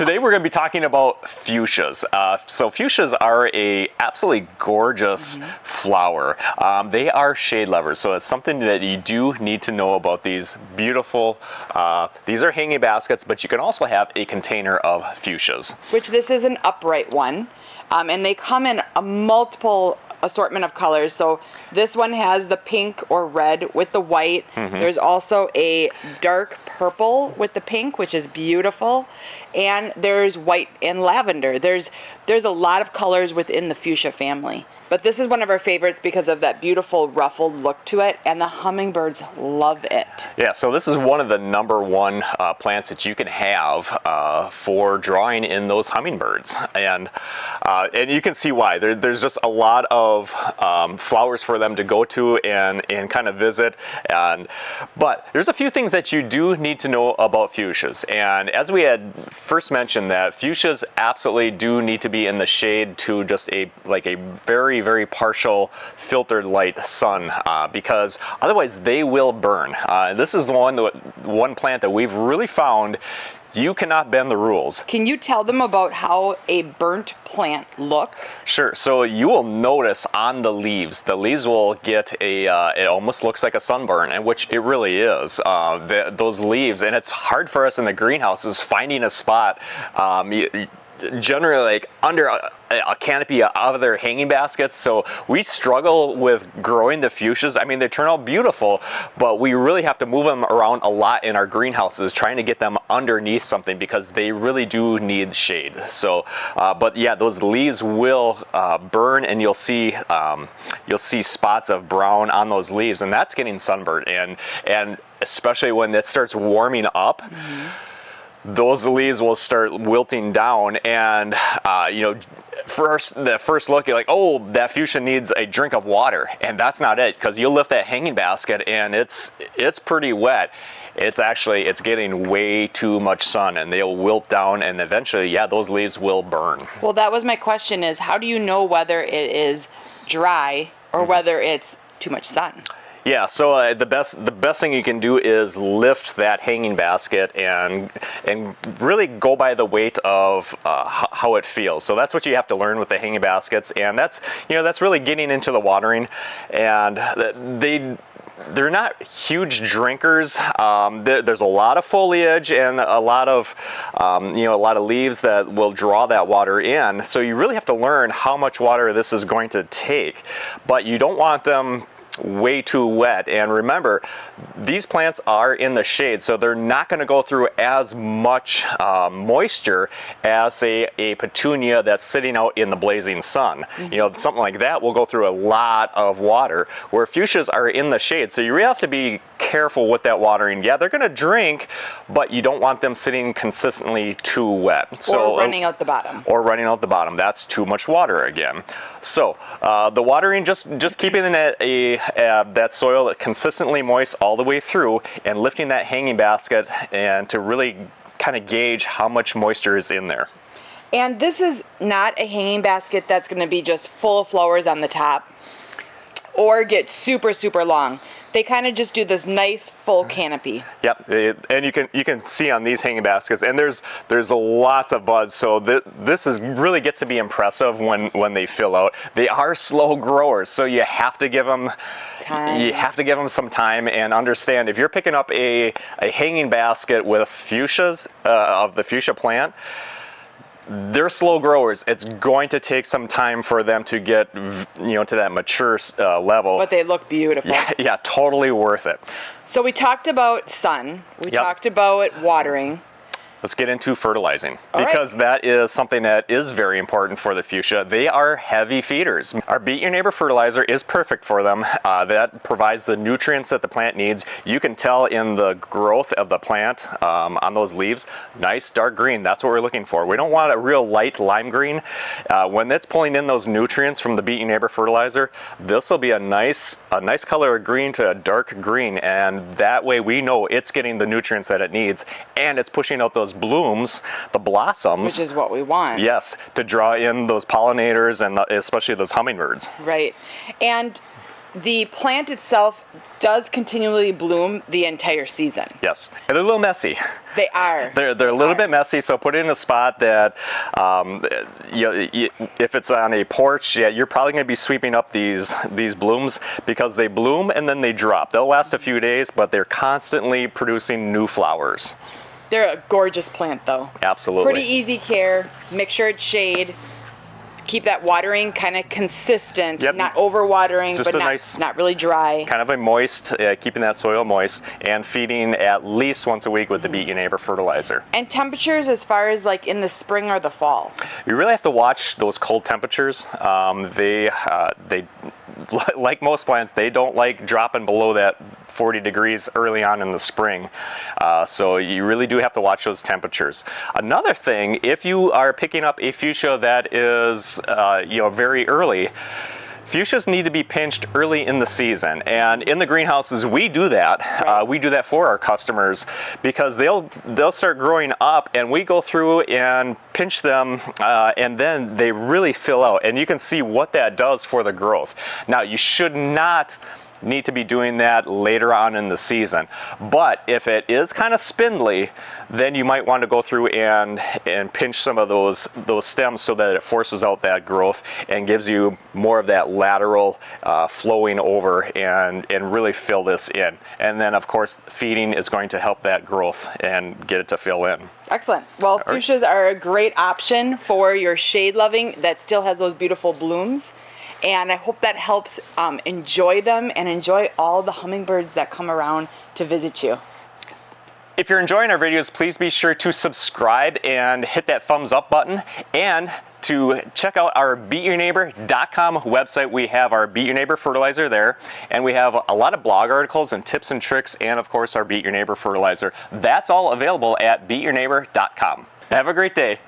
Today we're going to be talking about fuchsias. So fuchsias are a absolutely gorgeous flower. They are shade lovers, so it's something that you do need to know about these beautiful, these are hanging baskets, but you can also have a container of fuchsias. Which this is an upright one, and they come in a multiple assortment of colors. So this one has the pink or red with the white. There's also a dark purple with the pink, which is beautiful, and there's white and lavender. There's a lot of colors within the fuchsia family, but this is one of our favorites because of that beautiful ruffled look to it, and the hummingbirds love it. Yeah, so this is one of the #1 plants that you can have for drawing in those hummingbirds, and you can see why. There's just a lot of flowers for them to go to and kind of visit, but there's a few things that you do need to know about fuchsias. And as we had first mentioned, that fuchsias absolutely do need to be in the shade to just a very, very partial filtered light sun, because otherwise they will burn. This is the one plant that we've really found you cannot bend the rules. Can you tell them about how a burnt plant looks? Sure. So you will notice on the leaves will get it almost looks like a sunburn, and which it really is. Those leaves, and it's hard for us in the greenhouses finding a spot. Generally like under a canopy of other hanging baskets, so we struggle with growing the fuchsias. I mean, they turn out beautiful, but we really have to move them around a lot in our greenhouses trying to get them underneath something because they really do need shade. So but yeah, those leaves will burn, and you'll see spots of brown on those leaves, and that's getting sunburned, and especially when it starts warming up, those leaves will start wilting down, and the first look, you're like, oh, that fuchsia needs a drink of water, and that's not it, because you'll lift that hanging basket and it's pretty wet. It's getting way too much sun, and they'll wilt down, and eventually, yeah, those leaves will burn. Well, that was my question, is how do you know whether it is dry or whether it's too much sun? Yeah, so the best thing you can do is lift that hanging basket and really go by the weight of how it feels. So that's what you have to learn with the hanging baskets, and that's really getting into the watering, and they're not huge drinkers. There's a lot of foliage and a lot of leaves that will draw that water in. So you really have to learn how much water this is going to take, but you don't want them way too wet. And remember, these plants are in the shade, so they're not going to go through as much moisture as a petunia that's sitting out in the blazing sun. Something like that will go through a lot of water, where fuchsias are in the shade, so you really have to be careful with that watering. Yeah, they're going to drink, but you don't want them sitting consistently too wet. Or running out the bottom. Or running out the bottom. That's too much water again. So the watering, just keeping that soil consistently moist all the way through, and lifting that hanging basket, and to really kind of gauge how much moisture is in there. And this is not a hanging basket that's going to be just full of flowers on the top or get super, super long. They kind of just do this nice full canopy. Yep, and you can see on these hanging baskets, and there's a lots of buds. So this really gets to be impressive when they fill out. They are slow growers, so you have to give them time. You have to give them some time, and understand if you're picking up a hanging basket with fuchsias of the fuchsia plant, they're slow growers. It's going to take some time for them to get to that mature level. But they look beautiful. Yeah, totally worth it. So we talked about sun. We talked about watering. Let's get into fertilizing, because that is something that is very important for the fuchsia. They are heavy feeders. Our Beat Your Neighbor Fertilizer is perfect for them. That provides the nutrients that the plant needs. You can tell in the growth of the plant on those leaves, nice dark green. That's what we're looking for. We don't want a real light lime green. When it's pulling in those nutrients from the Beat Your Neighbor Fertilizer, this will be a nice color of green to a dark green, and that way we know it's getting the nutrients that it needs, and it's pushing out those blooms, the blossoms, which is what we want. Yes, to draw in those pollinators, and especially those hummingbirds. Right. And the plant itself does continually bloom the entire season. Yes, and they're a little messy. They are. They're a little bit messy, so put it in a spot that, if it's on a porch, you're probably going to be sweeping up these blooms because they bloom and then they drop. They'll last a few days, but they're constantly producing new flowers. They're a gorgeous plant, though. Absolutely. Pretty easy care. Make sure it's shade. Keep that watering kind of consistent, Yep. not over-watering, Just but not really dry. Kind of a moist, keeping that soil moist, and feeding at least once a week with the Beat Your Neighbor fertilizer. And temperatures as far as like in the spring or the fall? You really have to watch those cold temperatures. They like most plants, they don't like dropping below that 40 degrees early on in the spring. So you really do have to watch those temperatures. Another thing, if you are picking up a fuchsia that is very early, fuchsias need to be pinched early in the season, and in the greenhouses we do that. Right. We do that for our customers because they'll start growing up, and we go through and pinch them, and then they really fill out, and you can see what that does for the growth. Now, you should not need to be doing that later on in the season, but if it is kind of spindly, then you might want to go through and pinch some of those stems so that it forces out that growth and gives you more of that lateral flowing over and really fill this in. And then of course feeding is going to help that growth and get it to fill in. Excellent. Well, fuchsias are a great option for your shade loving that still has those beautiful blooms. And I hope that helps enjoy them and enjoy all the hummingbirds that come around to visit you. If you're enjoying our videos, please be sure to subscribe and hit that thumbs up button. And to check out our beatyourneighbor.com website, we have our Beat Your Neighbor Fertilizer there. And we have a lot of blog articles and tips and tricks, and of course our Beat Your Neighbor Fertilizer. That's all available at beatyourneighbor.com. Have a great day.